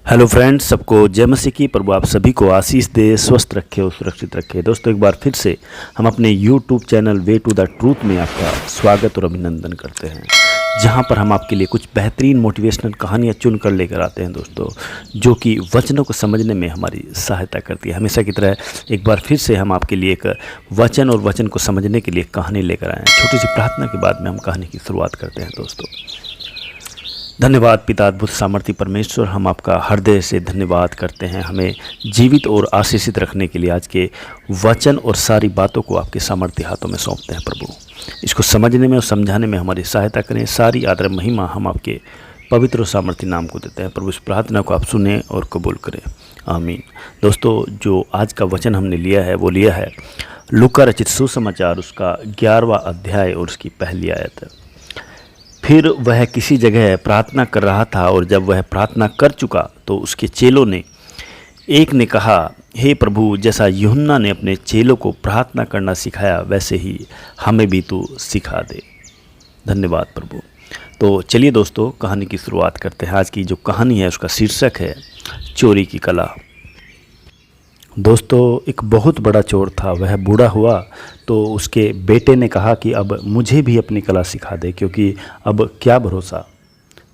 Hello friends, सबको जय मसीह की। प्रभु आप सभी को आशीष दे, स्वस्थ रखे और सुरक्षित रखे। दोस्तों, एक बार फिर से हम अपने YouTube channel way to the truth में आपका स्वागत और अभिनंदन करते हैं, जहां पर हम आपके लिए कुछ बेहतरीन मोटिवेशनल कहानियां चुन कर लेकर आते हैं दोस्तों, जो कि वचनों को समझने में हमारी सहायता करती है। हमेशा की तरह एक बार फिर से हम आपके लिए एक वचन और वचन को समझने के लिए कहानी लेकर आए हैं। छोटी सी प्रार्थना के बाद में हम कहानी की शुरुआत करते हैं दोस्तों। धन्यवाद पिता अद्भुत सामर्थ्य परमेश्वर, हम आपका हृदय से धन्यवाद करते हैं हमें जीवित और आशीषित रखने के लिए। आज के वचन और सारी बातों को आपके सामर्थ्य हाथों में सौंपते हैं प्रभु। इसको समझने में और समझाने में हमारी सहायता करें। सारी आदर महिमा हम आपके पवित्र और सामर्थ्य नाम को देते हैं प्रभु। इस प्रार्थना को आप सुने और कबूल करें, आमीन। दोस्तों, जो आज का वचन हमने लिया है वो लिया है लूका रचित सुसमाचार, उसका 11वां अध्याय और उसकी पहली आयत। फिर वह किसी जगह प्रार्थना कर रहा था, और जब वह प्रार्थना कर चुका तो उसके चेलों ने एक ने कहा, हे प्रभु, जैसा यूहन्ना ने अपने चेलों को प्रार्थना करना सिखाया वैसे ही हमें भी तू सिखा दे। धन्यवाद प्रभु। तो चलिए दोस्तों, कहानी की शुरुआत करते हैं। आज की जो कहानी है उसका शीर्षक है चोरी की कला। दोस्तों, एक बहुत बड़ा चोर था। वह बूढ़ा हुआ तो उसके बेटे ने कहा कि अब मुझे भी अपनी कला सिखा दे, क्योंकि अब क्या भरोसा।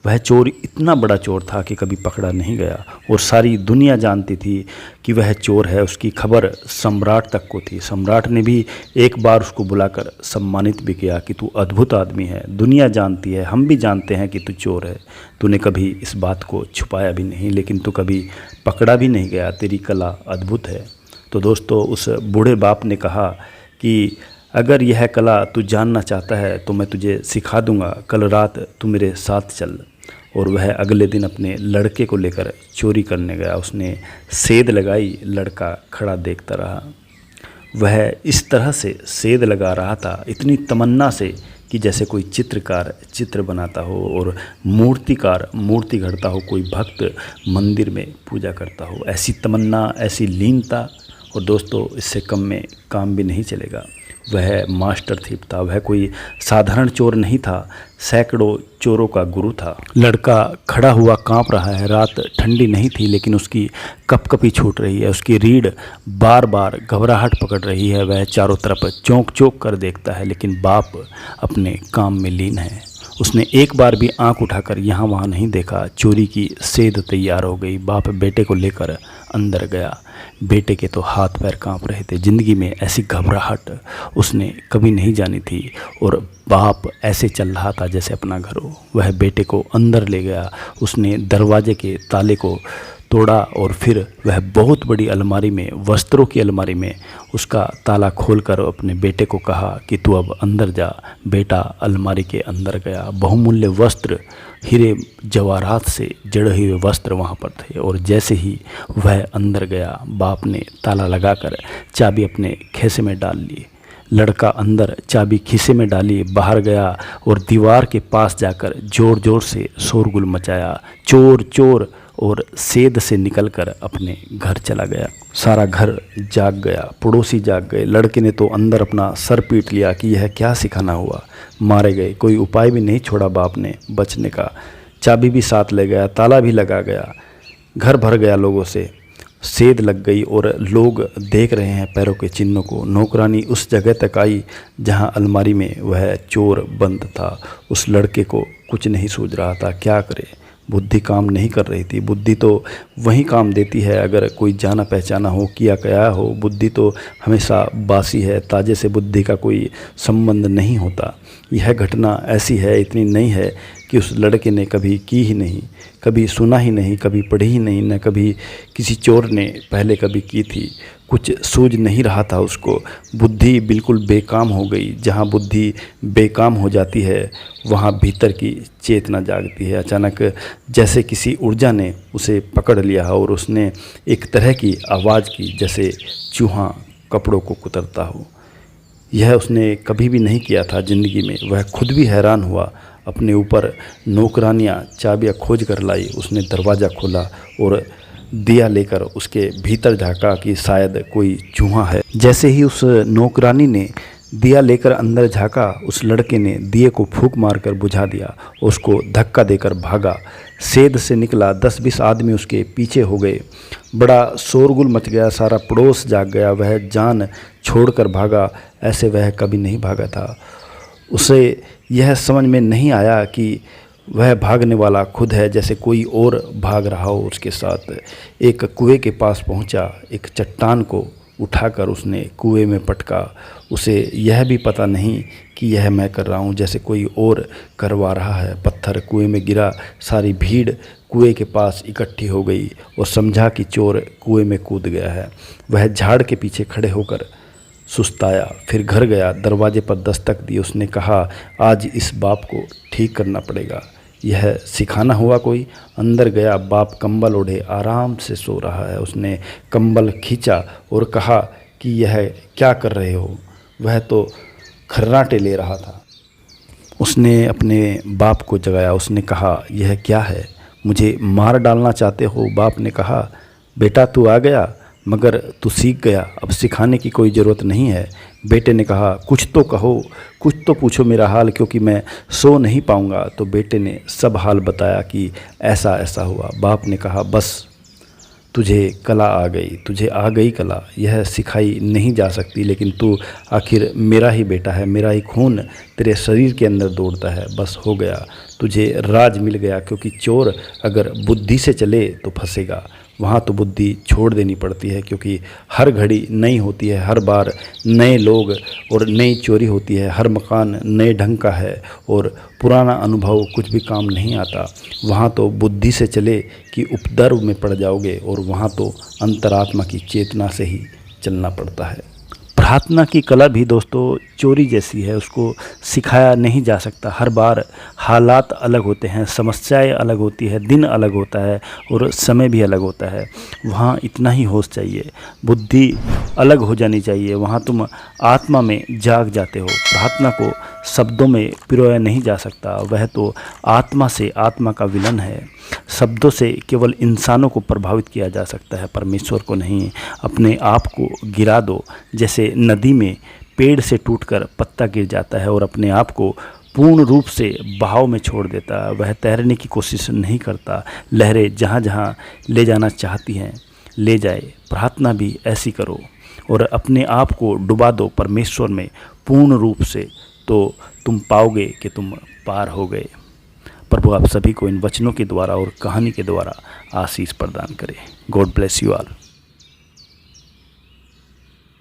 वह चोर इतना बड़ा चोर था कि कभी पकड़ा नहीं गया, और सारी दुनिया जानती थी कि वह चोर है। उसकी खबर सम्राट तक को थी। सम्राट ने भी एक बार उसको बुलाकर सम्मानित भी किया कि तू अद्भुत आदमी है, दुनिया जानती है, हम भी जानते हैं कि तू चोर है। तूने कभी इस बात को छुपाया भी नहीं, लेकिन तू कभी पकड़ा भी नहीं गया। तेरी कला अद्भुत है। तो दोस्तों, उस बूढ़े बाप ने कहा कि अगर यह कला तू जानना चाहता है तो मैं तुझे सिखा दूंगा। कल रात तू मेरे साथ चल। और वह अगले दिन अपने लड़के को लेकर चोरी करने गया। उसने सेध लगाई, लड़का खड़ा देखता रहा। वह इस तरह से सेध लगा रहा था, इतनी तमन्ना से, कि जैसे कोई चित्रकार चित्र बनाता हो और मूर्तिकार मूर्ति गढ़ता हो, कोई भक्त मंदिर में पूजा करता हो। ऐसी तमन्ना, ऐसी लीनता। और दोस्तों, इससे कम में काम भी नहीं चलेगा। वह मास्टर थीप था। वह कोई साधारण चोर नहीं था, सैकड़ों चोरों का गुरु था। लड़का खड़ा हुआ कांप रहा है। रात ठंडी नहीं थी, लेकिन उसकी कपकपी छूट रही है। उसकी रीढ़ बार बार घबराहट पकड़ रही है। वह चारों तरफ चौंक चौंक कर देखता है, लेकिन बाप अपने काम में लीन है। उसने एक बार भी आंख उठाकर यहाँ वहाँ नहीं देखा। चोरी की सेध तैयार हो गई। बाप बेटे को लेकर अंदर गया। बेटे के तो हाथ पैर कांप रहे थे। ज़िंदगी में ऐसी घबराहट उसने कभी नहीं जानी थी, और बाप ऐसे चल रहा था जैसे अपना घर हो। वह बेटे को अंदर ले गया। उसने दरवाजे के ताले को तोड़ा, और फिर वह बहुत बड़ी अलमारी में, वस्त्रों की अलमारी में, उसका ताला खोलकर अपने बेटे को कहा कि तू अब अंदर जा। बेटा अलमारी के अंदर गया। बहुमूल्य वस्त्र, हीरे जवाहरात से जड़े हुए वस्त्र वहाँ पर थे। और जैसे ही वह अंदर गया, बाप ने ताला लगाकर चाबी अपने खीसे में डाल ली। लड़का अंदर चाबी खीसे में डाली बाहर गया, और दीवार के पास जाकर ज़ोर ज़ोर से शोरगुल मचाया, चोर चोर, और सेध से निकलकर अपने घर चला गया। सारा घर जाग गया, पड़ोसी जाग गए। लड़के ने तो अंदर अपना सर पीट लिया कि यह क्या सिखाना हुआ। मारे गए। कोई उपाय भी नहीं छोड़ा बाप ने बचने का। चाबी भी साथ ले गया, ताला भी लगा गया। घर भर गया लोगों से। सेध लग गई और लोग देख रहे हैं पैरों के चिन्हों को। नौकरानी उस जगह तक आई जहां अलमारी में वह चोर बंद था। उस लड़के को कुछ नहीं सूझ रहा था, क्या करे। बुद्धि काम नहीं कर रही थी। बुद्धि तो वही काम देती है अगर कोई जाना पहचाना हो, किया गया हो। बुद्धि तो हमेशा बासी है, ताजे से बुद्धि का कोई संबंध नहीं होता। यह घटना ऐसी है, इतनी नई है कि उस लड़के ने कभी की ही नहीं, कभी सुना ही नहीं, कभी पढ़ी ही नहीं, न कभी किसी चोर ने पहले कभी की थी। कुछ सूझ नहीं रहा था उसको। बुद्धि बिल्कुल बेकाम हो गई। जहाँ बुद्धि बेकाम हो जाती है वहाँ भीतर की चेतना जागती है। अचानक जैसे किसी ऊर्जा ने उसे पकड़ लिया और उसने एक तरह की आवाज़ की जैसे चूहा कपड़ों को कुतरता हो। यह उसने कभी भी नहीं किया था ज़िंदगी में। वह खुद भी हैरान हुआ। अपने ऊपर नौकरानियाँ चाबियाँ खोज कर लाई। उसने दरवाज़ा खोला और दिया लेकर उसके भीतर झांका कि शायद कोई चूहा है। जैसे ही उस नौकरानी ने दिया लेकर अंदर झांका, उस लड़के ने दिए को फूंक मारकर बुझा दिया और उसको धक्का देकर भागा। सेध से निकला। 10-20 आदमी उसके पीछे हो गए। बड़ा शोरगुल मच गया, सारा पड़ोस जाग गया। वह जान छोड़कर भागा, ऐसे वह कभी नहीं भागा था। उसे यह समझ में नहीं आया कि वह भागने वाला खुद है, जैसे कोई और भाग रहा हो उसके साथ। एक कुएं के पास पहुंचा, एक चट्टान को उठाकर उसने कुएं में पटका। उसे यह भी पता नहीं कि यह मैं कर रहा हूँ, जैसे कोई और करवा रहा है। पत्थर कुएं में गिरा, सारी भीड़ कुएं के पास इकट्ठी हो गई और समझा कि चोर कुएं में कूद गया है। वह झाड़ के पीछे खड़े होकर सुस्ताया, फिर घर गया, दरवाजे पर दस्तक दी। उसने कहा, आज इस बाप को ठीक करना पड़ेगा, यह सिखाना हुआ कोई। अंदर गया, बाप कंबल ओढ़े आराम से सो रहा है। उसने कंबल खींचा और कहा कि यह क्या कर रहे हो? वह तो खर्राटे ले रहा था। उसने अपने बाप को जगाया। उसने कहा, यह क्या है? मुझे मार डालना चाहते हो? बाप ने कहा, बेटा तू आ गया, मगर तू सीख गया, अब सिखाने की कोई ज़रूरत नहीं है। बेटे ने कहा, कुछ तो कहो, कुछ तो पूछो मेरा हाल, क्योंकि मैं सो नहीं पाऊंगा। तो बेटे ने सब हाल बताया कि ऐसा ऐसा हुआ। बाप ने कहा, बस तुझे कला आ गई, तुझे आ गई कला, यह सिखाई नहीं जा सकती, लेकिन तू आखिर मेरा ही बेटा है, मेरा ही खून तेरे शरीर के अंदर दौड़ता है। बस हो गया, तुझे राज मिल गया। क्योंकि चोर अगर बुद्धि से चले तो फंसेगा, वहाँ तो बुद्धि छोड़ देनी पड़ती है, क्योंकि हर घड़ी नई होती है, हर बार नए लोग और नई चोरी होती है। हर मकान नए ढंग का है और पुराना अनुभव कुछ भी काम नहीं आता। वहाँ तो बुद्धि से चले कि उपद्रव में पड़ जाओगे, और वहाँ तो अंतरात्मा की चेतना से ही चलना पड़ता है। प्रार्थना की कला भी दोस्तों चोरी जैसी है, उसको सिखाया नहीं जा सकता। हर बार हालात अलग होते हैं, समस्याएं अलग होती है, दिन अलग होता है और समय भी अलग होता है। वहाँ इतना ही होश चाहिए, बुद्धि अलग हो जानी चाहिए। वहाँ तुम आत्मा में जाग जाते हो। प्रार्थना को शब्दों में पिरोया नहीं जा सकता, वह तो आत्मा से आत्मा का विलन है। शब्दों से केवल इंसानों को प्रभावित किया जा सकता है, परमेश्वर को नहीं। अपने आप को गिरा दो, जैसे नदी में पेड़ से टूटकर पत्ता गिर जाता है और अपने आप को पूर्ण रूप से बहाव में छोड़ देता है। वह तैरने की कोशिश नहीं करता, लहरें जहाँ जहाँ ले जाना चाहती हैं ले जाए। प्रार्थना भी ऐसी करो और अपने आप को डुबा दो परमेश्वर में पूर्ण रूप से, तो तुम पाओगे कि तुम पार हो गए। प्रभु आप सभी को इन वचनों के द्वारा और कहानी के द्वारा आशीष प्रदान करे। God bless you all.